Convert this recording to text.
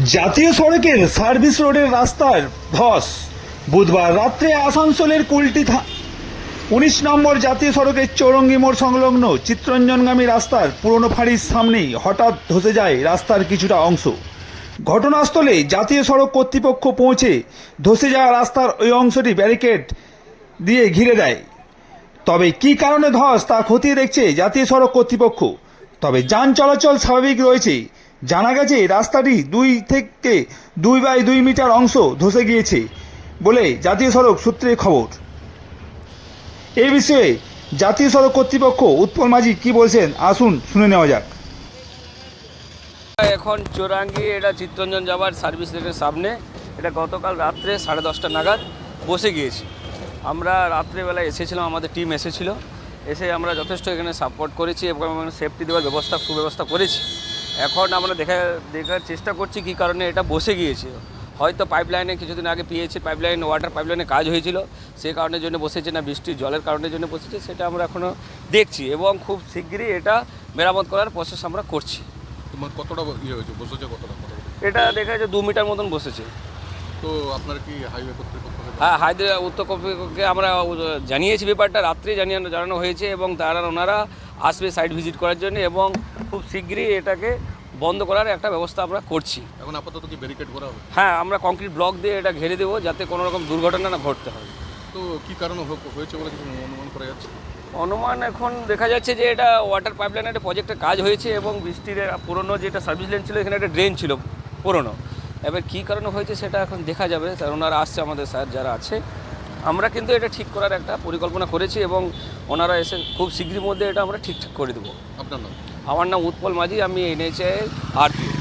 জাতীয় সড়কের সার্ভিস রোডের রাস্তার ধস। বুধবার রাত্রে আসানসোলের কুলটি 19 নম্বর জাতীয় সড়কের চৌরঙ্গি মোড় সংলগ্ন চিত্তরঞ্জনগামী রাস্তার পুরনো ফাঁড়ির সামনেই হঠাৎ ধসে যায় রাস্তার কিছুটা অংশ। ঘটনাস্থলে জাতীয় সড়ক কর্তৃপক্ষ পৌঁছে ধসে যাওয়া রাস্তার ওই অংশটি ব্যারিকেড দিয়ে ঘিরে দেয়। তবে কী কারণে ধস তা খতিয়ে দেখছে জাতীয় সড়ক কর্তৃপক্ষ। তবে যান চলাচল স্বাভাবিক রয়েছে। জানা গেছে রাস্তাটি 2 থেকে 2 বাই 2 মিটার অংশ ধসে গিয়েছে বলে জাতীয় সড়ক সূত্রে খবর। এই বিষয়ে জাতীয় সড়ক কর্তৃপক্ষ উৎপল মাঝি কি বলছেন আসুন শুনে নেওয়া যাক। এখন চৌরাঙ্গি এটা চিত্তরঞ্জন যাবার সার্ভিস লেনের সামনে এটা গতকাল রাত্রে 10:30 নাগাদ বসে গিয়েছি। আমরা রাত্রেবেলা এসেছিলাম, আমাদের টিম এসেছিল, এসে আমরা যথেষ্ট এখানে সাপোর্ট করেছি এবং সেফটি দেওয়ার সুব্যবস্থা করেছি। এখন আমরা দেখার চেষ্টা করছি কী কারণে এটা বসে গিয়েছে। হয়তো পাইপলাইনে কিছুদিন আগে পিএইচি পাইপলাইন ওয়াটার পাইপলাইনে কাজ হয়েছিল, সেই কারণের জন্য বসেছে, না বৃষ্টির জলের কারণের জন্য বসেছে সেটা আমরা এখনও দেখছি এবং খুব শিগগিরই এটা মেরামত করার প্রসেস আমরা করছি। কতটা ইয়ে হয়েছে, বসেছে কতটা? এটা দেখা যাচ্ছে 2 মিটার মতন বসেছে। তো আপনার কি হাইওয়ে কর্তৃপক্ষ? হ্যাঁ, হায়দ্রা উত্তর কর্তৃপক্ষকে আমরা জানিয়েছি, ব্যাপারটা রাত্রে জানানো হয়েছে এবং ওনারা আসবে সাইট ভিজিট করার জন্য এবং খুব শীঘ্রই এটাকে বন্ধ করার একটা ব্যবস্থা আমরা করছি। এখন আপাতত কি ব্যারিকেড করা হবে? হ্যাঁ, আমরা কংক্রিট ব্লক দিয়ে এটা ঘিরে দেবো যাতে কোনো রকম দুর্ঘটনা না ঘটতে হয়। তো কী কারণে হয়েছে বলে কিছু অনুমান করা যাচ্ছে? অনুমান এখন দেখা যাচ্ছে যে এটা ওয়াটার পাইপলাইনের একটা প্রজেক্টের কাজ হয়েছে এবং বৃষ্টির পুরনো যেটা সার্ভিস লেন ছিল এখানে একটা ড্রেন ছিল পুরনো। এবার কী কারণে হয়েছে সেটা এখন দেখা যাবে, স্যার ওনারা আসছে, আমাদের স্যার যারা আছে, আমরা কিন্তু এটা ঠিক করার একটা পরিকল্পনা করেছি এবং ওনারা এসে খুব শীঘ্রই মধ্যে এটা আমরা ঠিকঠাক করে দেবো। আপনার নাম? আমার নাম উৎপল মাঝি, আমি NHAI RPO।